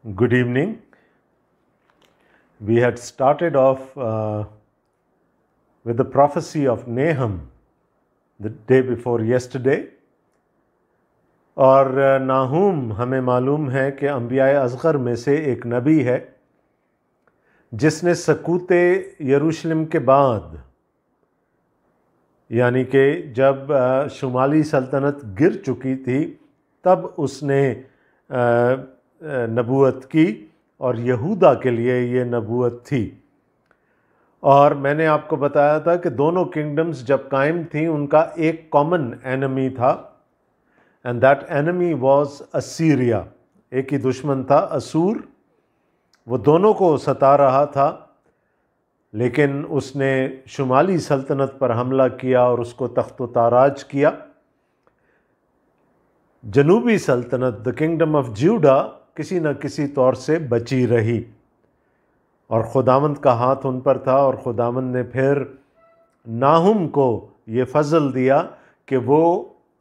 Good evening. We had started off with the prophecy of Nahum the day before yesterday. اور ناہوم ہمیں معلوم ہے کہ انبیاء اصغر میں سے ایک نبی ہے جس نے سقوط یروشلم کے بعد، یعنی کہ جب شمالی سلطنت گر چکی تھی، تب اس نے نبوت کی، اور یہودا کے لیے یہ نبوت تھی۔ اور میں نے آپ کو بتایا تھا کہ دونوں کنگڈمز جب قائم تھیں ان کا ایک کامن اینمی تھا، and that enemy was Assyria. ایک ہی دشمن تھا، اسور۔ وہ دونوں کو ستا رہا تھا، لیکن اس نے شمالی سلطنت پر حملہ کیا اور اس کو تخت و تاراج کیا۔ جنوبی سلطنت، the kingdom of Judah، کسی نہ کسی طور سے بچی رہی، اور خداوند کا ہاتھ ان پر تھا، اور خداوند نے پھر ناہوم کو یہ فضل دیا کہ وہ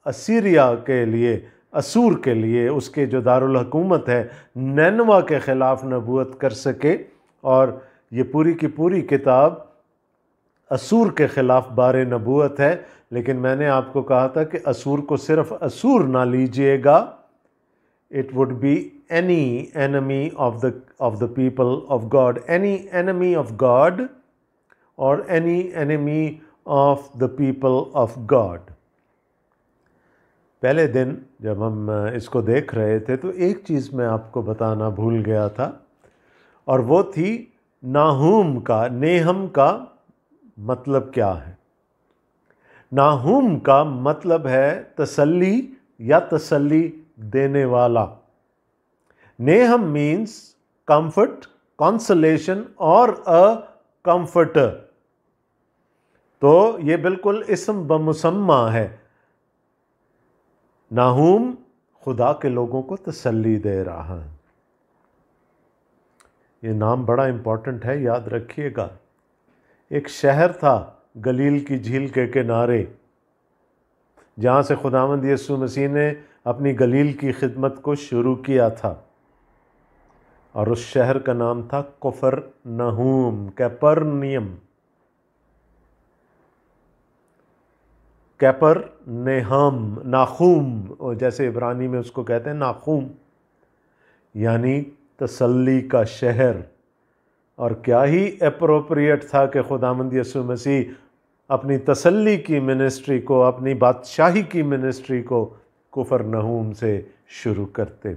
اسیریا کے لیے، اسور کے لیے، اس کے جو دارالحکومت ہے نینوا کے خلاف نبوت کر سکے۔ اور یہ پوری کی پوری کتاب اسور کے خلاف بار نبوت ہے۔ لیکن میں نے آپ کو کہا تھا کہ اسور کو صرف اسور نہ لیجئے گا، it would be any enemy of the people of God, any enemy of God or any enemy of the people of God۔ پہلے دن جب ہم اس کو دیکھ رہے تھے تو ایک چیز میں آپ کو بتانا بھول گیا تھا، اور وہ تھی ناہوم کا، نیہم کا مطلب کیا ہے۔ ناہوم کا مطلب ہے تسلی یا تسلی دینے والا۔ نیہم مینس کمفرٹ، کنسولیشن اور اے کمفرٹر۔ تو یہ بالکل اسم بمسمہ ہے۔ ناہوم خدا کے لوگوں کو تسلی دے رہا ہے۔ یہ نام بڑا امپورٹنٹ ہے، یاد رکھیے گا۔ ایک شہر تھا گلیل کی جھیل کے کنارے، جہاں سے خداوند یسوع مسیح نے اپنی گلیل کی خدمت کو شروع کیا تھا، اور اس شہر کا نام تھا کفرنہوم، کیپرنیم، کیپر نیہم، ناخوم، جیسے عبرانی میں اس کو کہتے ہیں ناخوم، یعنی تسلی کا شہر۔ اور کیا ہی اپروپریٹ تھا کہ خداوند یسوع مسیح اپنی تسلی کی منسٹری کو، اپنی بادشاہی کی منسٹری کو کفرنہوم سے شروع کرتے۔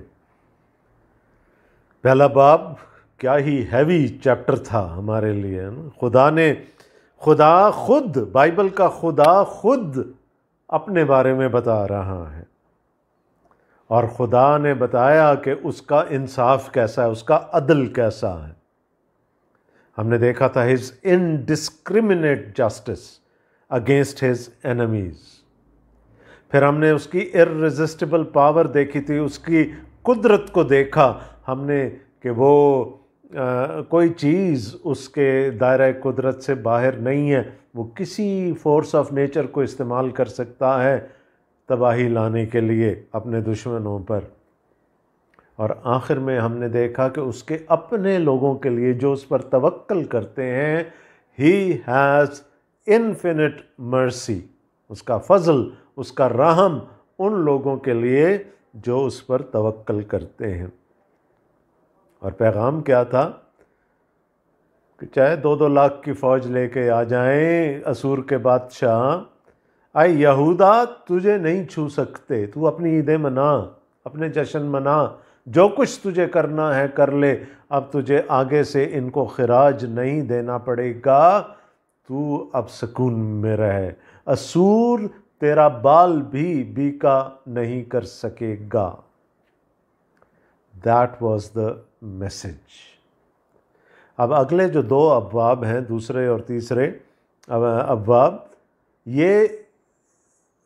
پہلا باب کیا ہی ہیوی چیپٹر تھا ہمارے لیے۔ خدا خود، بائبل کا خدا خود اپنے بارے میں بتا رہا ہے، اور خدا نے بتایا کہ اس کا انصاف کیسا ہے، اس کا عدل کیسا ہے۔ ہم نے دیکھا تھا his indiscriminate justice against his enemies۔ پھر ہم نے اس کی irresistible power دیکھی تھی، اس کی قدرت کو دیکھا ہم نے کہ وہ کوئی چیز اس کے دائرہ قدرت سے باہر نہیں ہے۔ وہ کسی فورس آف نیچر کو استعمال کر سکتا ہے تباہی لانے کے لیے اپنے دشمنوں پر۔ اور آخر میں ہم نے دیکھا کہ اس کے اپنے لوگوں کے لیے جو اس پر توکل کرتے ہیں، He has infinite mercy، اس کا فضل، اس کا رحم ان لوگوں کے لیے جو اس پر توکل کرتے ہیں۔ اور پیغام کیا تھا کہ چاہے 2-2 لاکھ کی فوج لے کے آ جائیں اسور کے بادشاہ، اے یہودا تجھے نہیں چھو سکتے، تو اپنی عیدیں منا، اپنے جشن منا، جو کچھ تجھے کرنا ہے کر لے، اب تجھے آگے سے ان کو خراج نہیں دینا پڑے گا، تو اب سکون میں رہے، اسور تیرا بال بھی بیکا نہیں کر سکے گا۔ That was the message۔ اب اگلے جو 2 ابواب ہیں، دوسرے اور تیسرے ابواب، یہ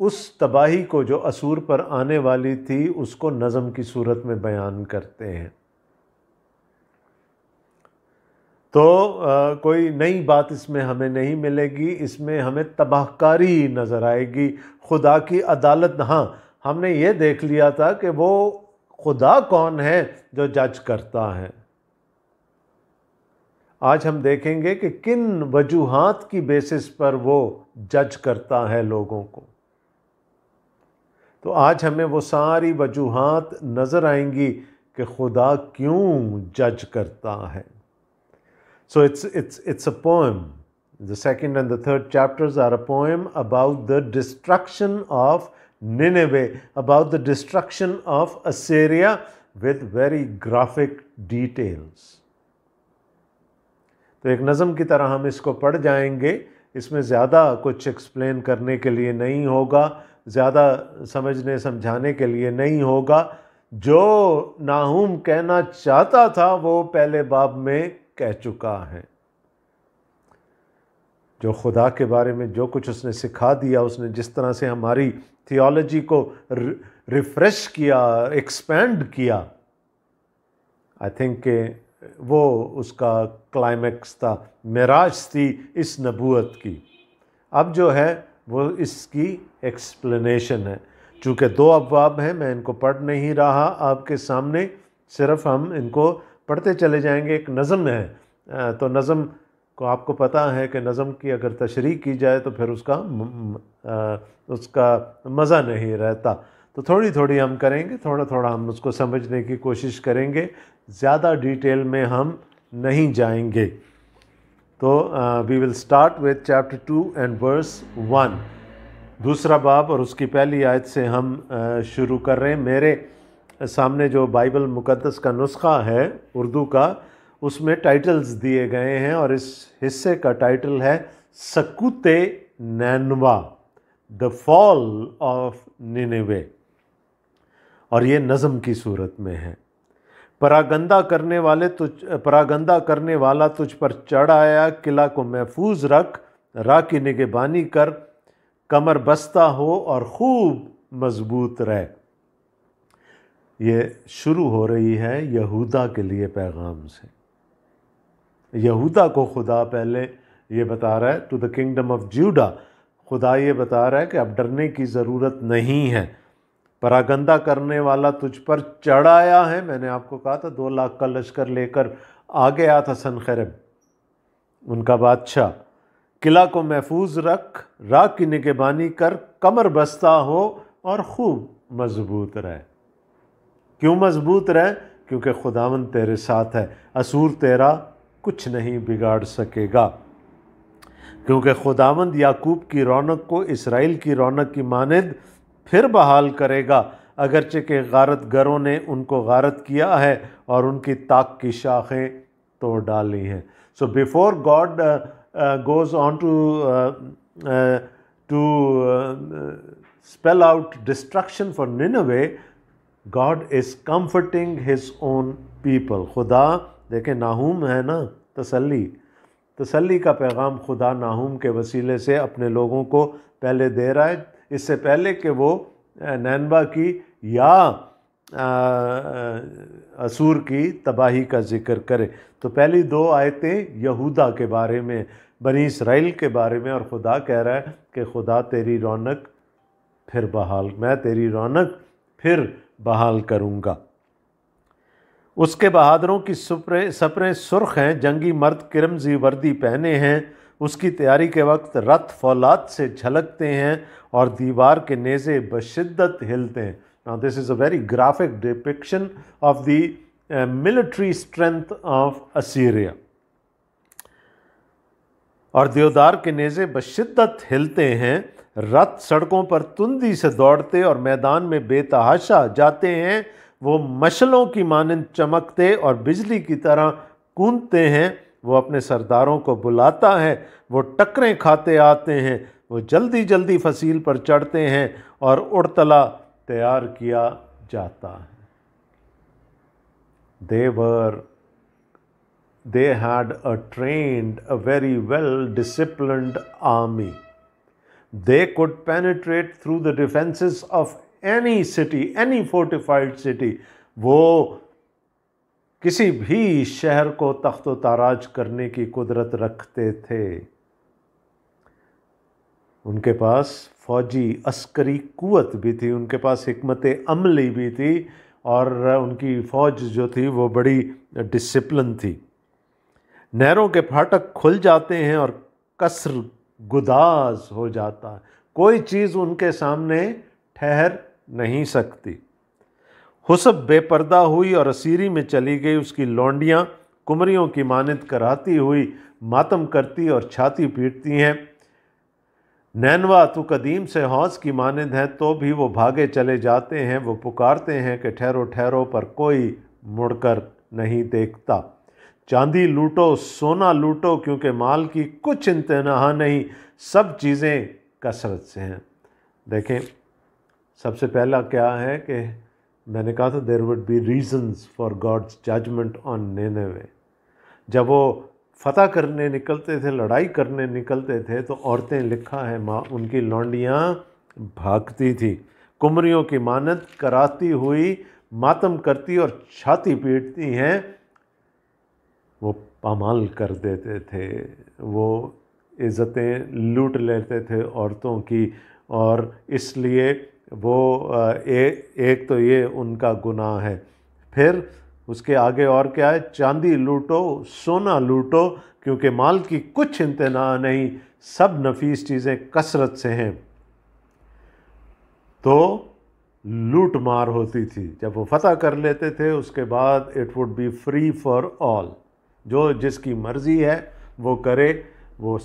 اس تباہی کو جو اسور پر آنے والی تھی اس کو نظم کی صورت میں بیان کرتے ہیں۔ تو کوئی نئی بات اس میں ہمیں نہیں ملے گی، اس میں ہمیں تباہ کاری نظر آئے گی، خدا کی عدالت۔ ہاں، ہم نے یہ دیکھ لیا تھا کہ وہ خدا کون ہے جو جج کرتا ہے؟ آج ہم دیکھیں گے کہ کن وجوہات کی بیسس پر وہ جج کرتا ہے لوگوں کو۔ تو آج ہمیں وہ ساری وجوہات نظر آئیں گی کہ خدا کیوں جج کرتا ہے۔ So it's a poem. The second and the third chapters are a poem about the destruction of Nineveh, about the destruction of Assyria with very graphic details. تو ایک نظم کی طرح ہم اس کو پڑھ جائیں گے، اس میں زیادہ کچھ ایکسپلین کرنے کے لیے نہیں ہوگا، زیادہ سمجھنے سمجھانے کے لیے نہیں ہوگا۔ جو ناہوم کہنا چاہتا تھا وہ پہلے باب میں کہہ چکا ہے۔ جو خدا کے بارے میں جو کچھ اس نے سکھا دیا، اس نے جس طرح سے ہماری تھیولوجی کو ریفریش کیا، ایکسپینڈ کیا، آئی تھنک کہ وہ اس کا کلائمیکس تھا، معراج تھی اس نبوت کی۔ اب جو ہے وہ اس کی ایکسپلینیشن ہے۔ چونکہ 2 ابواب ہیں، میں ان کو پڑھ نہیں رہا آپ کے سامنے، صرف ہم ان کو پڑھتے چلے جائیں گے۔ ایک نظم ہے، تو نظم کو آپ کو پتہ ہے کہ نظم کی اگر تشریح کی جائے تو پھر اس کا مزہ نہیں رہتا۔ تو تھوڑی تھوڑی ہم کریں گے، تھوڑا تھوڑا ہم اس کو سمجھنے کی کوشش کریں گے، زیادہ ڈیٹیل میں ہم نہیں جائیں گے۔ تو we will start with chapter 2 and verse 1، دوسرا باب، اور اس کی پہلی آیت سے ہم شروع کر رہے ہیں۔ میرے سامنے جو بائبل مقدس کا نسخہ ہے اردو کا، اس میں ٹائٹلز دیے گئے ہیں، اور اس حصے کا ٹائٹل ہے سکوت نینوا، دا فال آف نینوے، اور یہ نظم کی صورت میں ہے۔ پراگندہ کرنے والا تجھ پر چڑھ آیا، قلعہ کو محفوظ رکھ، راہ کی نگہبانی کر، کمر بستہ ہو اور خوب مضبوط رہ۔ یہ شروع ہو رہی ہے یہودا کے لیے پیغام سے۔ یہودا کو خدا پہلے یہ بتا رہا ہے، ٹو دا کنگڈم آف جوڈا، خدا یہ بتا رہا ہے کہ اب ڈرنے کی ضرورت نہیں ہے۔ پراگندہ کرنے والا تجھ پر چڑھ آیا ہے، میں نے آپ کو کہا تھا 2 لاکھ کا لشکر لے کر آ گیا تھا سنخرب ان کا بادشاہ۔ قلعہ کو محفوظ رکھ، راہ کی نگہبانی کر، کمر بستہ ہو اور خوب مضبوط رہ۔ کیوں مضبوط رہ؟ کیونکہ خداوند تیرے ساتھ ہے، اسور تیرا کچھ نہیں بگاڑ سکے گا۔ کیونکہ خداوند یعقوب کی رونق کو اسرائیل کی رونق کی مانند پھر بحال کرے گا، اگرچہ کہ غارت گروں نے ان کو غارت کیا ہے اور ان کی طاق کی شاخیں توڑ ڈالی ہیں۔ So before God goes on to spell out destruction for Nineveh, God is comforting his own people. خدا دیکھیں ناہوم ہے نا، تسلی کا پیغام خدا ناہوم کے وسیلے سے اپنے لوگوں کو پہلے دے رہا ہے، اس سے پہلے کہ وہ نینوا کی یا اسور کی تباہی کا ذکر کرے۔ تو پہلی 2 آیتیں یہودا کے بارے میں، بنی اسرائیل کے بارے میں، اور خدا کہہ رہا ہے کہ خدا تیری رونق پھر بحال، میں تیری رونق پھر بحال کروں گا۔ اس کے بہادروں کی سپریں سرخ ہیں، جنگی مرد کرمزی وردی پہنے ہیں، اس کی تیاری کے وقت رتھ فولاد سے جھلکتے ہیں اور دیوار کے نیزے بشدت ہلتے ہیں۔ Now this is a very graphic depiction of the military strength of Assyria. اور دیودار کے نیزے بشدت ہلتے ہیں، رتھ سڑکوں پر تندی سے دوڑتے اور میدان میں بے تحاشا جاتے ہیں، وہ مشلوں کی مانند چمکتے اور بجلی کی طرح کونتے ہیں۔ وہ اپنے سرداروں کو بلاتا ہے، وہ ٹکریں کھاتے آتے ہیں، وہ جلدی جلدی فصیل پر چڑھتے ہیں اور اڑتلا تیار کیا جاتا ہے۔ They had a trained, a very well disciplined army. They could penetrate through the defenses of any city, any fortified city. وہ کسی بھی شہر کو تخت و تاراج کرنے کی قدرت رکھتے تھے۔ ان کے پاس فوجی عسکری قوت بھی تھی، ان کے پاس حکمت عملی بھی تھی، اور ان کی فوج جو تھی وہ بڑی ڈسپلن تھی۔ نہروں کے پھاٹک کھل جاتے ہیں اور قصر گداز ہو جاتا ہے، کوئی چیز ان کے سامنے ٹھہر نہیں سکتی۔ حسب بے پردہ ہوئی اور اسیری میں چلی گئی، اس کی لونڈیاں کمریوں کی مانند کراتی ہوئی ماتم کرتی اور چھاتی پیٹتی ہیں۔ نینوا تو قدیم سے حوض کی مانند ہے، تو بھی وہ بھاگے چلے جاتے ہیں، وہ پکارتے ہیں کہ ٹھہرو ٹھہرو، پر کوئی مڑ کر نہیں دیکھتا۔ چاندی لوٹو سونا لوٹو، کیونکہ مال کی کچھ انتہا نہیں، سب چیزیں کثرت سے ہیں۔ دیکھیں سب سے پہلا کیا ہے کہ میں نے کہا تھا there would be reasons for God's judgment on Nineveh۔ جب وہ فتح کرنے نکلتے تھے، لڑائی کرنے نکلتے تھے، تو عورتیں لکھا ہے ان کی لونڈیاں بھاگتی تھی، کمریوں کی مانند کراتی ہوئی ماتم کرتی اور چھاتی پیٹتی ہیں۔ وہ پامال کر دیتے تھے، وہ عزتیں لوٹ لیتے تھے عورتوں کی، اور اس لیے وہ ایک تو یہ ان کا گناہ ہے۔ پھر اس کے آگے اور کیا ہے؟ چاندی لوٹو سونا لوٹو، کیونکہ مال کی کچھ انتہا نہیں، سب نفیس چیزیں کثرت سے ہیں۔ تو لوٹ مار ہوتی تھی جب وہ فتح کر لیتے تھے، اس کے بعد it would be free for all, جو جس کی مرضی ہے وہ کرے، وہ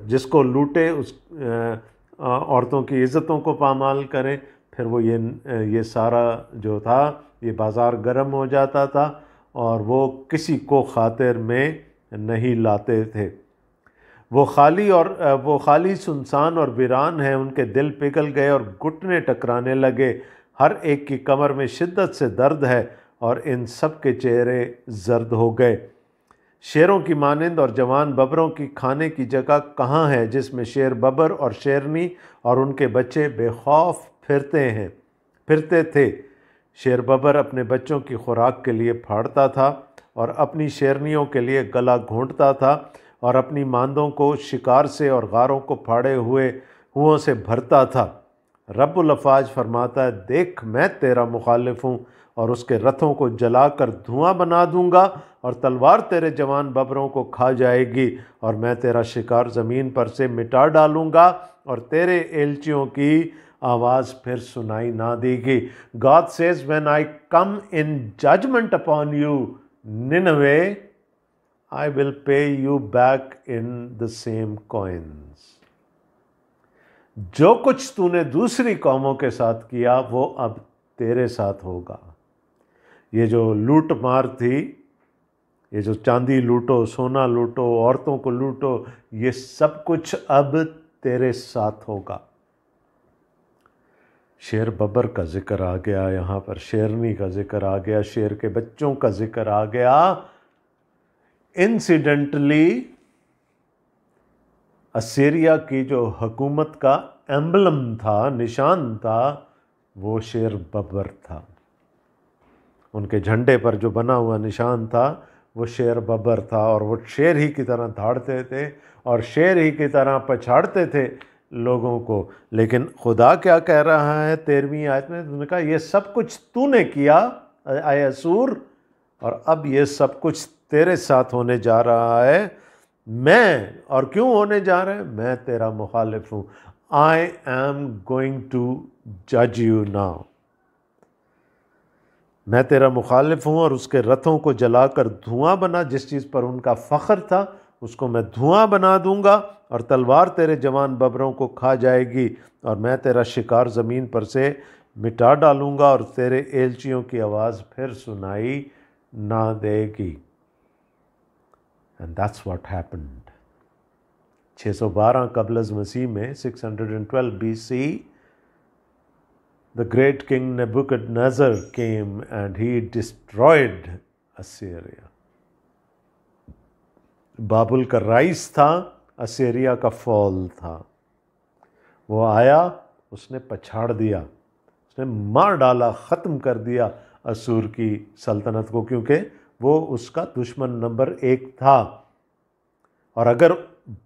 جس کو لوٹے، اس عورتوں کی عزتوں کو پامال کرے۔ پھر وہ یہ سارا جو تھا یہ بازار گرم ہو جاتا تھا، اور وہ کسی کو خاطر میں نہیں لاتے تھے۔ وہ خالی سنسان اور ویران ہیں، ان کے دل پگھل گئے اور گھٹنے ٹکرانے لگے، ہر ایک کی کمر میں شدت سے درد ہے، اور ان سب کے چہرے زرد ہو گئے۔ شیروں کی مانند اور جوان ببروں کی کھانے کی جگہ کہاں ہے، جس میں شیر ببر اور شیرنی اور ان کے بچے بے خوف پھرتے تھے۔ شیر ببر اپنے بچوں کی خوراک کے لیے پھاڑتا تھا، اور اپنی شیرنیوں کے لیے گلا گھونٹتا تھا، اور اپنی ماندوں کو شکار سے اور غاروں کو پھاڑے ہوئوں سے بھرتا تھا۔ رب الافواج فرماتا ہے، دیکھ میں تیرا مخالف ہوں، اور اس کے رتھوں کو جلا کر دھواں بنا دوں گا، اور تلوار تیرے جوان ببروں کو کھا جائے گی، اور میں تیرا شکار زمین پر سے مٹا ڈالوں گا، اور تیرے ایلچیوں کی آواز پھر سنائی نہ دے گی۔ God says, when I come in judgment upon you, Nineveh, I will pay you back in the same coins۔ جو کچھ تو نے دوسری قوموں کے ساتھ کیا وہ اب تیرے ساتھ ہوگا۔ یہ جو لوٹ مار تھی، یہ جو چاندی لوٹو سونا لوٹو عورتوں کو لوٹو، یہ سب کچھ اب تیرے ساتھ ہوگا۔ شیر ببر کا ذکر آ گیا یہاں پر، شیرنی کا ذکر آ گیا، شیر کے بچوں کا ذکر آ گیا۔ انسیڈنٹلی اسیریا کی جو حکومت کا ایمبلم تھا، نشان تھا، وہ شیر ببر تھا۔ ان کے جھنڈے پر جو بنا ہوا نشان تھا وہ شیر ببر تھا، اور وہ شیر ہی کی طرح دھاڑتے تھے اور شیر ہی کی طرح پچھاڑتے تھے لوگوں کو۔ لیکن خدا کیا کہہ رہا ہے 13ویں آیت میں؟ انہوں نے کہا یہ سب کچھ تو نے کیا اے اسور، اور اب یہ سب کچھ تیرے ساتھ ہونے جا رہا ہے۔ اور کیوں ہونے جا رہا ہے؟ میں تیرا مخالف ہوں۔ I am going to judge you now۔ میں تیرا مخالف ہوں، اور اس کے رتھوں کو جلا کر دھواں بنا، جس چیز پر ان کا فخر تھا اس کو میں دھواں بنا دوں گا، اور تلوار تیرے جوان ببروں کو کھا جائے گی، اور میں تیرا شکار زمین پر سے مٹا ڈالوں گا، اور تیرے ایلچیوں کی آواز پھر سنائی نہ دے گی۔ And that's what happened۔ 612 قبل از مسیح میں 612 BC the great king Nebuchadnezzar came and he destroyed Assyria۔ بابل کا رئیس تھا، اسیریا کا فال تھا۔ وہ آیا، اس نے پچھاڑ دیا، اس نے مار ڈالا، ختم کر دیا اسور کی سلطنت کو، کیونکہ وہ اس کا دشمن نمبر 1 تھا۔ اور اگر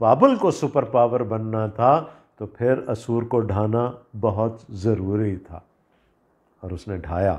بابل کو سپر پاور بننا تھا تو پھر اسور کو ڈھانا بہت ضروری تھا، اور اس نے ڈھایا۔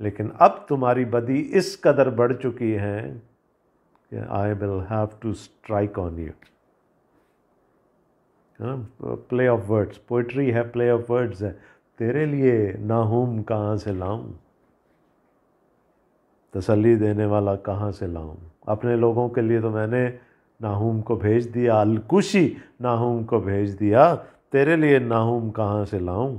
لیکن اب تمہاری بدی اس قدر بڑھ چکی ہے کہ I will have to strike on you. Play of words, poetry ہے، پلے آف ورڈز ہے. تیرے لیے ناہوم کہاں سے لاؤں، تسلی دینے والا کہاں سے لاؤں. اپنے لوگوں کے لیے تو میں نے ناہوم کو بھیج دیا، الکوشی ناہوم کو بھیج دیا، تیرے لیے ناہوم کہاں سے لاؤں.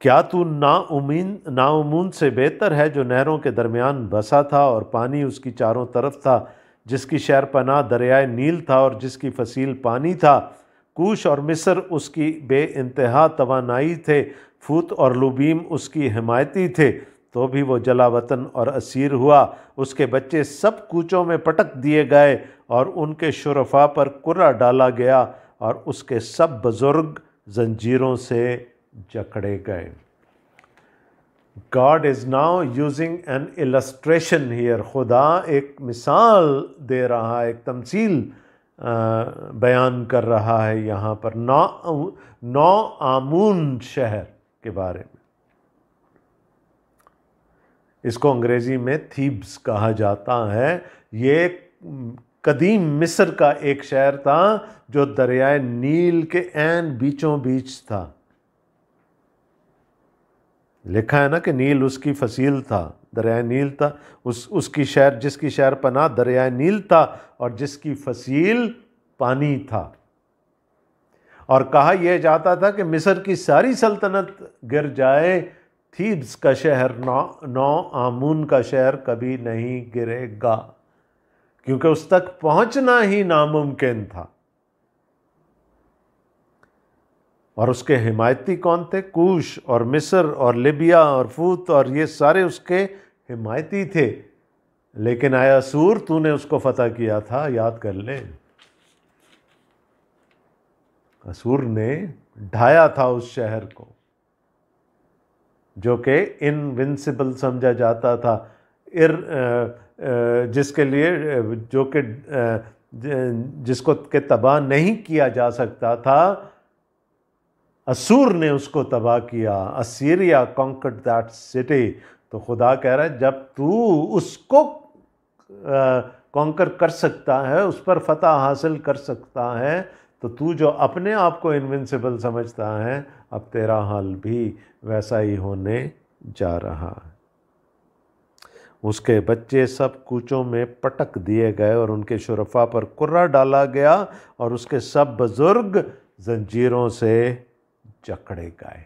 کیا تو ناامون سے بہتر ہے جو نہروں کے درمیان بسا تھا اور پانی اس کی چاروں طرف تھا، جس کی شہر پناہ دریائے نیل تھا اور جس کی فصیل پانی تھا. کوش اور مصر اس کی بے انتہا توانائی تھے، فوت اور لوبیم اس کی حمایتی تھے. تو بھی وہ جلا وطن اور اسیر ہوا، اس کے بچے سب کوچوں میں پٹک دیے گئے اور ان کے شرفاء پر کرہ ڈالا گیا اور اس کے سب بزرگ زنجیروں سے جکڑے گئے. God is now using an illustration here. خدا ایک مثال دے رہا ہے، ایک تمثیل بیان کر رہا ہے یہاں پر نو آمون شہر کے بارے میں. اس کو انگریزی میں تھیبس کہا جاتا ہے. یہ قدیم مصر کا ایک شہر تھا جو دریائے نیل کے عین بیچوں بیچ تھا. لکھا ہے نا کہ نیل اس کی فصیل تھا، دریائے نیل تھا، اس کی شہر، جس کی شہر پناہ دریائے نیل تھا اور جس کی فصیل پانی تھا. اور کہا یہ جاتا تھا کہ مصر کی ساری سلطنت گر جائے، تھیبس کا شہر، نو آمون کا شہر کبھی نہیں گرے گا، کیونکہ اس تک پہنچنا ہی ناممکن تھا. اور اس کے حمایتی کون تھے؟ کوش اور مصر اور لیبیا اور فوت، اور یہ سارے اس کے حمایتی تھے. لیکن آیا اسور، تو نے اس کو فتح کیا تھا، یاد کر لے. اسور نے ڈھایا تھا اس شہر کو جو کہ انونسبل سمجھا جاتا تھا، جس کے لیے جس کو کہ تباہ نہیں کیا جا سکتا تھا. اسور نے اس کو تباہ کیا. اسیریا conquered that city. تو خدا کہہ رہا ہے جب تو اس کو کانکر کر سکتا ہے، اس پر فتح حاصل کر سکتا ہے، تو تو جو اپنے آپ کو انونسبل سمجھتا ہے، اب تیرا حال بھی ویسا ہی ہونے جا رہا ہے. اس کے بچے سب کوچوں میں پٹک دیے گئے اور ان کے شرفاء پر کرہ ڈالا گیا اور اس کے سب بزرگ زنجیروں سے جکڑے گئے.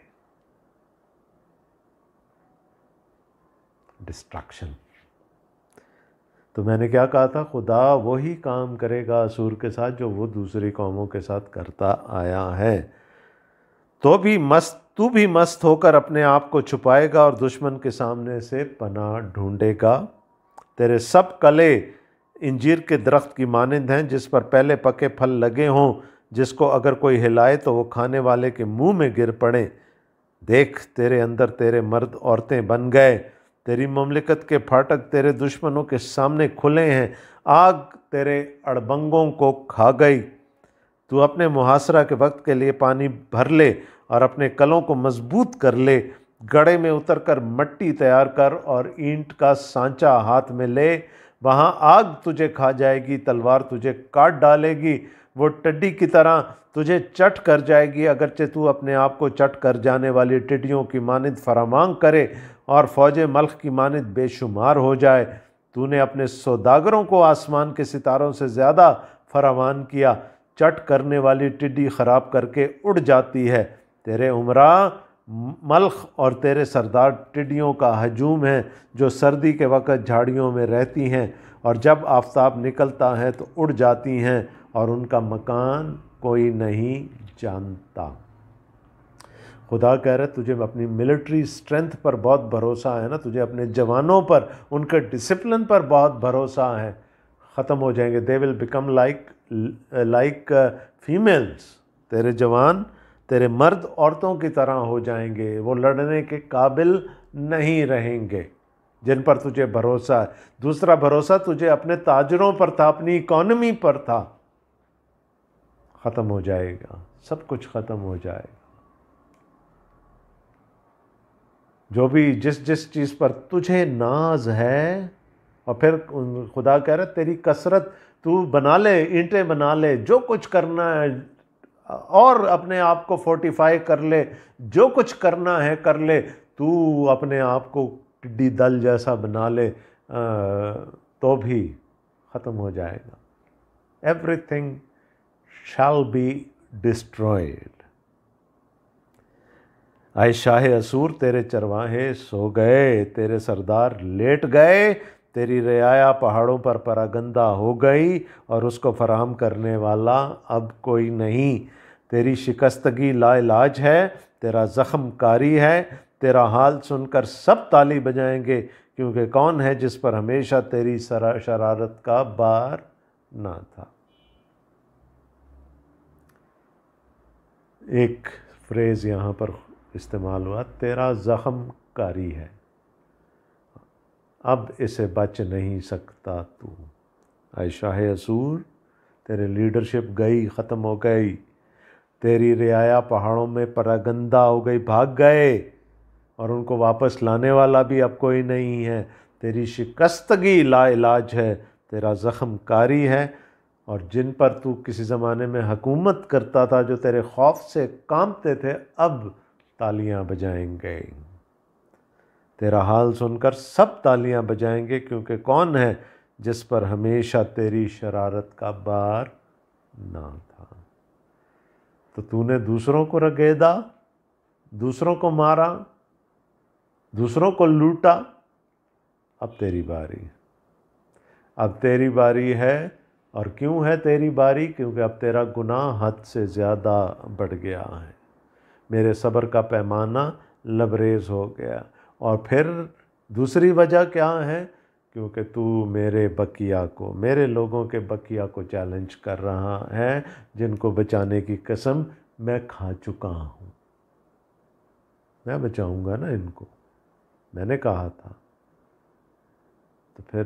ڈسٹرکشن. تو میں نے کیا کہا تھا؟ خدا وہی کام کرے گا اسور کے ساتھ جو وہ دوسری قوموں کے ساتھ کرتا آیا ہے. تو بھی مست ہو کر اپنے آپ کو چھپائے گا اور دشمن کے سامنے سے پناہ ڈھونڈے گا. تیرے سب کلے انجیر کے درخت کی مانند ہیں جس پر پہلے پکے پھل لگے ہوں، جس کو اگر کوئی ہلائے تو وہ کھانے والے کے منہ میں گر پڑے. دیکھ تیرے اندر تیرے مرد عورتیں بن گئے، تیری مملکت کے پھاٹک تیرے دشمنوں کے سامنے کھلے ہیں، آگ تیرے اڑبنگوں کو کھا گئی. تو اپنے محاصرہ کے وقت کے لیے پانی بھر لے اور اپنے کلوں کو مضبوط کر لے. گڑھے میں اتر کر مٹی تیار کر اور اینٹ کا سانچہ ہاتھ میں لے. وہاں آگ تجھے کھا جائے گی، تلوار تجھے کاٹ ڈالے گی، وہ ٹڈی کی طرح تجھے چٹ کر جائے گی. اگرچہ تو اپنے آپ کو چٹ کر جانے والی ٹڈیوں کی مانند فرامان کرے اور فوج ملخ کی مانند بے شمار ہو جائے. تو نے اپنے سوداگروں کو آسمان کے ستاروں سے زیادہ فراوان کیا. چٹ کرنے والی ٹڈی خراب کر کے اڑ جاتی ہے. تیرے عمراء ملخ اور تیرے سردار ٹڈیوں کا ہجوم ہے جو سردی کے وقت جھاڑیوں میں رہتی ہیں اور جب آفتاب نکلتا ہے تو اڑ جاتی ہیں اور ان کا مکان کوئی نہیں جانتا. خدا کہہ رہے تجھے اپنی ملٹری سٹرینتھ پر بہت بھروسہ ہے نا، تجھے اپنے جوانوں پر، ان کے ڈسپلن پر بہت بھروسہ ہے. ختم ہو جائیں گے. they will become like females. تیرے جوان، تیرے مرد عورتوں کی طرح ہو جائیں گے، وہ لڑنے کے قابل نہیں رہیں گے جن پر تجھے بھروسہ ہے. دوسرا بھروسہ تجھے اپنے تاجروں پر تھا، اپنی اکانومی پر تھا. ختم ہو جائے گا، سب کچھ ختم ہو جائے گا. جو بھی جس جس چیز پر تجھے ناز ہے، اور پھر خدا کہہ رہا ہے تیری کثرت، تو بنا لے، اینٹیں بنا لے، جو کچھ کرنا ہے، اور اپنے آپ کو فورٹیفائی کر لے، جو کچھ کرنا ہے کر لے، تو اپنے آپ کو ٹڈی دل جیسا بنا لے، تو بھی ختم ہو جائے گا. ایوری تھنگ شال بی ڈسٹرائڈ. اے شاہ اسور تیرے چرواہے سو گئے، تیرے سردار لیٹ گئے، تیری رعایا پہاڑوں پر پراگندہ ہو گئی، اور اس کو فراہم کرنے والا اب کوئی نہیں. تیری شکستگی لا علاج ہے، تیرا زخم کاری ہے، تیرا حال سن کر سب تالی بجائیں گے، کیونکہ کون ہے جس پر ہمیشہ تیری شرارت کا بار نہ تھا. ایک فریز یہاں پر استعمال ہوا، تیرا زخم کاری ہے، اب اسے بچ نہیں سکتا تو. اے شاہ اسور تیرے لیڈرشپ گئی، ختم ہو گئی، تیری رعایا پہاڑوں میں پراگندہ ہو گئی، بھاگ گئے، اور ان کو واپس لانے والا بھی اب کوئی نہیں ہے. تیری شکستگی لا علاج ہے، تیرا زخم کاری ہے، اور جن پر تو کسی زمانے میں حکومت کرتا تھا، جو تیرے خوف سے کانپتے تھے، اب تالیاں بجائیں گے. تیرا حال سن کر سب تالیاں بجائیں گے، کیونکہ کون ہے جس پر ہمیشہ تیری شرارت کا بار نہ تھا. تو نے دوسروں کو رگیدا، دوسروں کو مارا، دوسروں کو لوٹا، اب تیری باری. اب تیری باری ہے. اور کیوں ہے تیری باری؟ کیونکہ اب تیرا گناہ حد سے زیادہ بڑھ گیا ہے، میرے صبر کا پیمانہ لبریز ہو گیا. اور پھر دوسری وجہ کیا ہے؟ کیونکہ تو میرے بقیہ کو، میرے لوگوں کے بقیہ کو چیلنج کر رہا ہے، جن کو بچانے کی قسم میں کھا چکا ہوں. میں بچاؤں گا نا ان کو، میں نے کہا تھا. تو پھر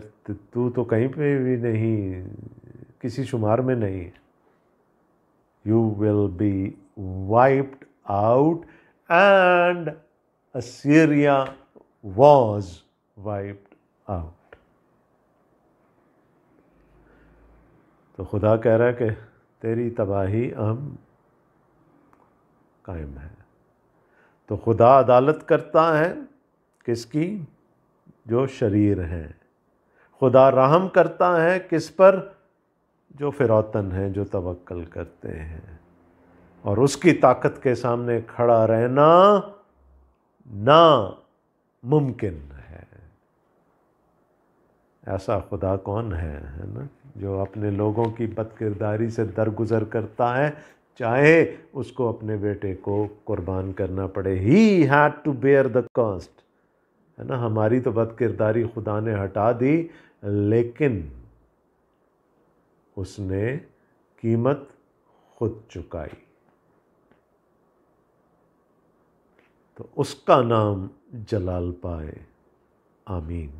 تو کہیں پہ بھی نہیں، کسی شمار میں نہیں. You will be wiped out and Assyria was wiped out. تو خدا کہہ رہا ہے کہ تیری تباہی اب قائم ہے. تو خدا عدالت کرتا ہے کس کی؟ جو شریر ہیں. خدا رحم کرتا ہے کس پر؟ جو فراطن ہیں، جو توکل کرتے ہیں. اور اس کی طاقت کے سامنے کھڑا رہنا ناممکن ہے. ایسا خدا کون ہے نا، جو اپنے لوگوں کی بد کرداری سے درگزر کرتا ہے، چاہے اس کو اپنے بیٹے کو قربان کرنا پڑے. He had to bear the cost. ہے نا، ہماری تو بد کرداری خدا نے ہٹا دی، لیکن اس نے قیمت خود چکائی. تو اس کا نام جلال پائے. آمین.